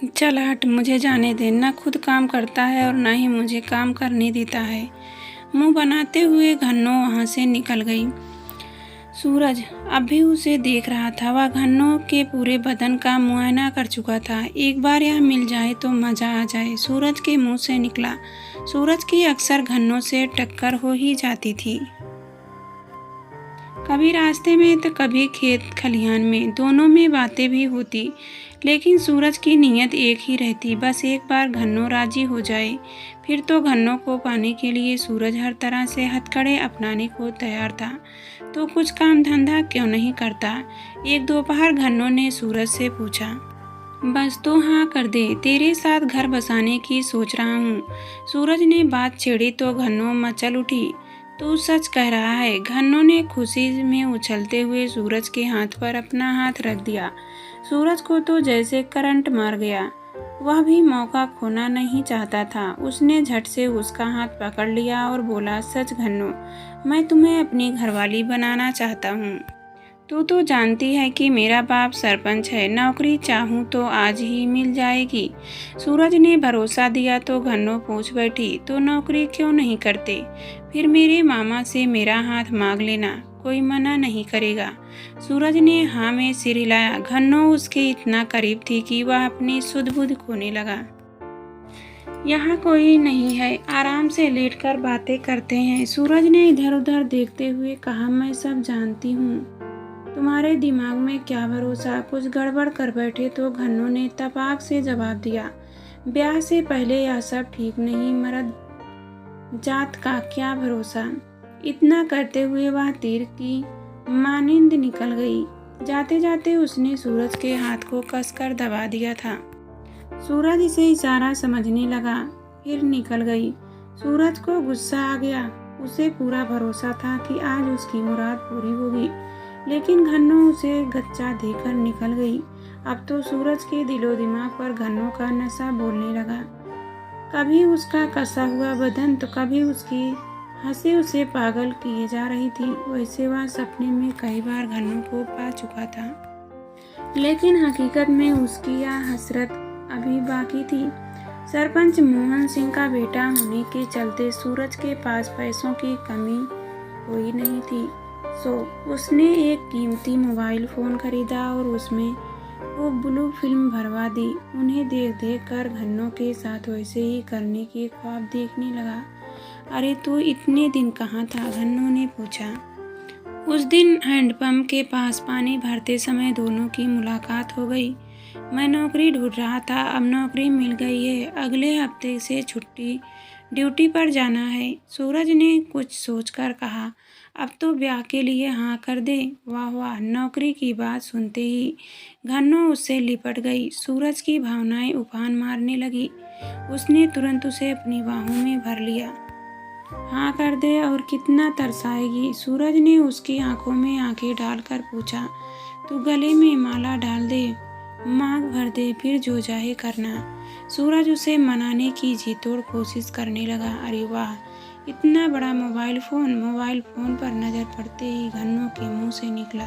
चल हट, मुझे जाने दे। न खुद काम करता है और न ही मुझे काम करने देता है। मुंह बनाते हुए घन्नो वहाँ से निकल गई। सूरज अब भी उसे देख रहा था। वह घन्नो के पूरे बदन का मुआयना कर चुका था। एक बार यह मिल जाए तो मजा आ जाए, सूरज के मुंह से निकला। सूरज की अक्सर घन्नो से टक्कर हो ही जाती थी, कभी रास्ते में तो कभी खेत खलिहान में। दोनों में बातें भी होती, लेकिन सूरज की नीयत एक ही रहती, बस एक बार घन्नो राजी हो जाए। फिर तो घन्नो को पाने के लिए सूरज हर तरह से हथकड़े अपनाने को तैयार था। तो कुछ काम धंधा क्यों नहीं करता। एक दोपहर घन्नो ने सूरज से पूछा, बस तो हाँ कर दे, तेरे साथ घर बसाने की सोच रहा हूँ। सूरज ने बात छेड़ी तो घन्नो मचल उठी। तू सच कह रहा है। घन्नो ने खुशी में उछलते हुए सूरज के हाथ पर अपना हाथ रख दिया। सूरज को तो जैसे करंट मार गया। वह भी मौका खोना नहीं चाहता था। उसने झट से उसका हाथ पकड़ लिया और बोला, सच घन्नो, मैं तुम्हें अपनी घरवाली बनाना चाहता हूँ। तू तो जानती है कि मेरा बाप सरपंच है। नौकरी चाहूँ तो आज ही मिल जाएगी। सूरज ने भरोसा दिया तो घन्नो पूछ बैठी, तो नौकरी क्यों नहीं करते? फिर मेरे मामा से मेरा हाथ मांग लेना, कोई मना नहीं करेगा। सूरज ने हाँ में सिर हिलाया। घन्नो उसके इतना करीब थी कि वह अपनी सुध-बुध खोने लगा। यहाँ कोई नहीं है, आराम से लेटकर बातें करते हैं। सूरज ने इधर उधर देखते हुए कहा, मैं सब जानती हूँ, तुम्हारे दिमाग में क्या भरोसा, कुछ गड़बड़ कर बैठे। तो घन्नो ने तपाक से जवाब दिया, ब्याह से पहले यह सब ठीक नहीं, मर्द जात का क्या भरोसा। इतना करते हुए वह तीर की मानिंद निकल गई। जाते जाते उसने सूरज के हाथ को कसकर दबा दिया था। सूरज इसे इशारा समझने लगा, फिर निकल गई। सूरज को गुस्सा आ गया। उसे पूरा भरोसा था कि आज उसकी मुराद पूरी होगी, लेकिन घन्नो उसे गच्चा देकर निकल गई। अब तो सूरज के दिलो दिमाग पर घन्नो का नशा बोलने लगा। कभी उसका कसा हुआ बदन तो कभी उसकी हंसी उसे पागल किए जा रही थी। वैसे वह सपने में कई बार घन्नो को पा चुका था, लेकिन हकीकत में उसकी यह हसरत अभी बाकी थी। सरपंच मोहन सिंह का बेटा होने के चलते सूरज के पास पैसों की कमी कोई नहीं थी। उसने एक कीमती मोबाइल फ़ोन खरीदा और उसमें वो ब्लू फिल्म भरवा दी। उन्हें देख देख कर घन्नो के साथ वैसे ही करने के ख्वाब देखने लगा। अरे तो इतने दिन कहाँ था? घन्नो ने पूछा। उस दिन हैंडपंप के पास पानी भरते समय दोनों की मुलाकात हो गई। मैं नौकरी ढूंढ रहा था, अब नौकरी मिल गई है। अगले हफ्ते से छुट्टी ड्यूटी पर जाना है। सूरज ने कुछ सोचकर कहा, अब तो ब्याह के लिए हाँ कर दे। वाह वाह। नौकरी की बात सुनते ही घन्नो उससे लिपट गई। सूरज की भावनाएं उफान मारने लगी। उसने तुरंत उसे अपनी बाहों में भर लिया। हाँ कर दे और कितना तरसाएगी? सूरज ने उसकी आंखों में आंखें डालकर पूछा। तू गले में माला डाल दे, मांग भर दे, फिर जो चाहे करना। सूरज उसे मनाने की जी तोड़ कोशिश करने लगा। अरे वाह, इतना बड़ा मोबाइल फ़ोन पर नज़र पड़ते ही घन्नो के मुंह से निकला,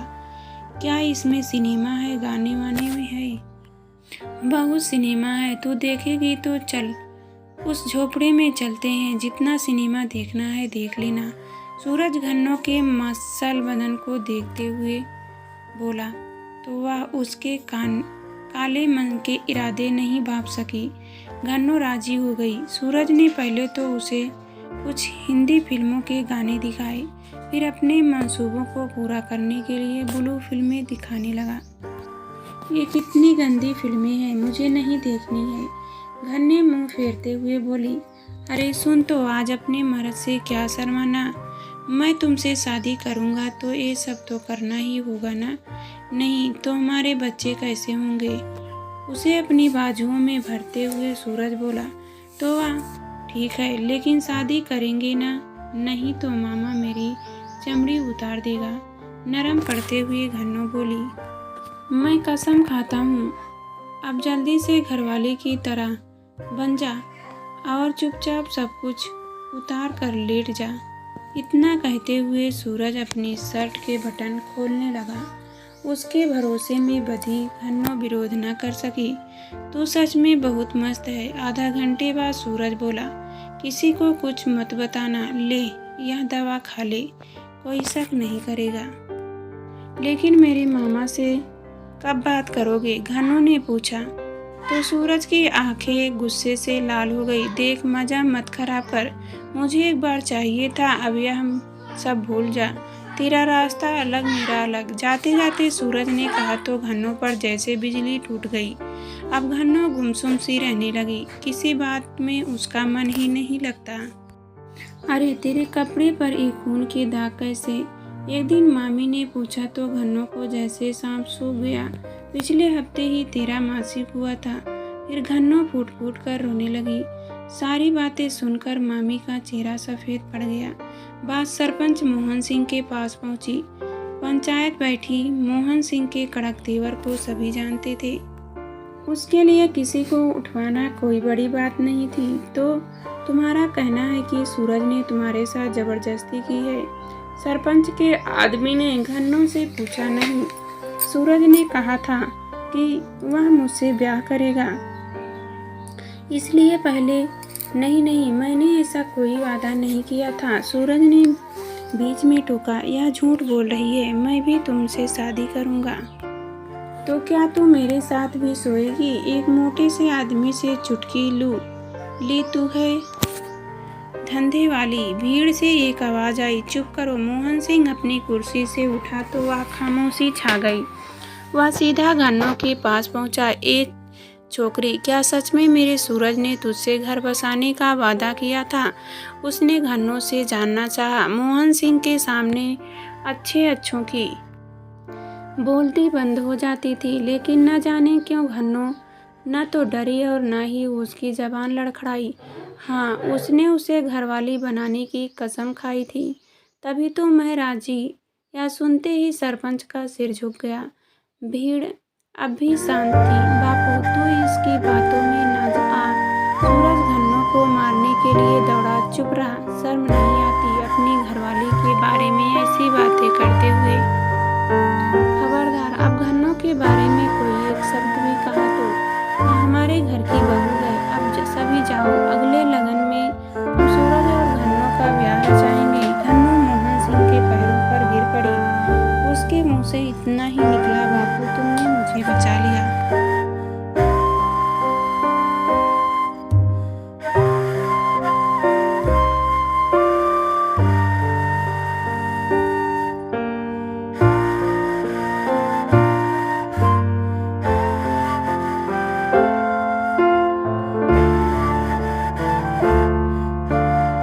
क्या इसमें सिनेमा है? गाने वाने में है? बहुत सिनेमा है, तू देखेगी तो चल, उस झोपड़े में चलते हैं। जितना सिनेमा देखना है देख लेना। सूरज घन्नो के मसल बदन को देखते हुए बोला, तो वह उसके काले मन के इरादे नहीं भांप सकी। घन्नो राजी हो गई। सूरज ने पहले तो उसे कुछ हिंदी फिल्मों के गाने दिखाए, फिर अपने मंसूबों को पूरा करने के लिए ब्लू फिल्में दिखाने लगा। ये कितनी गंदी फिल्में हैं, मुझे नहीं देखनी है। घन्ने मुंह फेरते हुए बोली, अरे सुन तो, आज अपने मर्द से क्या शर्माना। मैं तुमसे शादी करूँगा तो ये सब तो करना ही होगा ना, नहीं तो हमारे बच्चे कैसे होंगे? उसे अपनी बाजुओं में भरते हुए सूरज बोला, तो वाह ठीक है, लेकिन शादी करेंगे ना? नहीं तो मामा मेरी चमड़ी उतार देगा। नरम पड़ते हुए घन्नो बोली, मैं कसम खाता हूँ, अब जल्दी से घरवाले की तरह बन जा और चुपचाप सब कुछ उतार कर लेट जा। इतना कहते हुए सूरज अपनी शर्ट के बटन खोलने लगा उसके भरोसे में बधी घन्नो विरोध न कर सकी। तू सच में बहुत मस्त है। आधा घंटे बाद सूरज बोला, किसी को कुछ मत बताना, ले यह दवा खा ले, कोई शक नहीं करेगा। लेकिन मेरे मामा से कब बात करोगे? घन्नो ने पूछा। तो सूरज की आंखें गुस्से से लाल हो गई। देख, मजा मत खराब कर, मुझे एक बार चाहिए था, अब यह हम सब भूल जा। तेरा रास्ता अलग, मेरा अलग। जाते जाते सूरज ने कहा तो घन्नो पर जैसे बिजली टूट गई। अब घन्नो गुमसुम सी रहने लगी, किसी बात में उसका मन ही नहीं लगता। अरे तेरे कपड़े पर एक खून के दाग कैसे? एक दिन मामी ने पूछा तो घन्नो को जैसे सांप सूख गया। पिछले हफ्ते ही तेरा मासिक हुआ था। फिर घन्नो फूट फूट कर रोने लगी। सारी बातें सुनकर मामी का चेहरा सफ़ेद पड़ गया। बात सरपंच मोहन सिंह के पास पहुंची। पंचायत बैठी। मोहन सिंह के कड़क तेवर को सभी जानते थे। उसके लिए किसी को उठवाना कोई बड़ी बात नहीं थी। तो तुम्हारा कहना है कि सूरज ने तुम्हारे साथ जबरदस्ती की है? सरपंच के आदमी ने घन्नो से पूछा। नहीं, सूरज ने कहा था कि वह मुझसे ब्याह करेगा, इसलिए पहले। नहीं, मैंने ऐसा कोई वादा नहीं किया था। सूरज ने बीच में टोका। यह झूठ बोल रही है, मैं भी तुमसे शादी करूंगा। तो क्या तू मेरे साथ भी सोएगी? एक मोटे से आदमी से चुटकी ली तू है धंधे वाली। भीड़ से एक आवाज आई, चुप करो। मोहन सिंह अपनी कुर्सी से उठा तो वह खामोशी छा गई। वह सीधा घन्नो के पास पहुंचा। ए छोकरी, क्या सच में मेरे सूरज ने तुझसे घर बसाने का वादा किया था? उसने घन्नो से जानना चाहा। मोहन सिंह के सामने अच्छों की बोलती बंद हो जाती थी, लेकिन न जाने क्यों घन्नो न तो डरी और न ही उसकी जबान लड़खड़ाई। हाँ, उसने उसे घरवाली बनाने की कसम खाई थी, तभी तो मैं राजी। यह सुनते ही सरपंच का सिर झुक गया। भीड़ अब भी शांत थी। बापू, तू इसकी बातों में न आ। सूरज घन्नो को मारने के लिए दौड़ा। चुप रहा, शर्म नहीं आती अपनी घरवाली के बारे में ऐसी बातें करते हुए? खबरदार, अब घन्नो के बारे में कोई एक शब्द भी कहा तो यह हमारे घर की बहू है। अब सभी जाओ, अगले लगन में तुम सूरज और घन्नो का ब्याह रचाएंगे। घन्नो मोहन सिंह के पैरों पर गिर पड़ी। उसके मुंह से इतना ही निकला, बापू तुमने मुझे बचा लिया।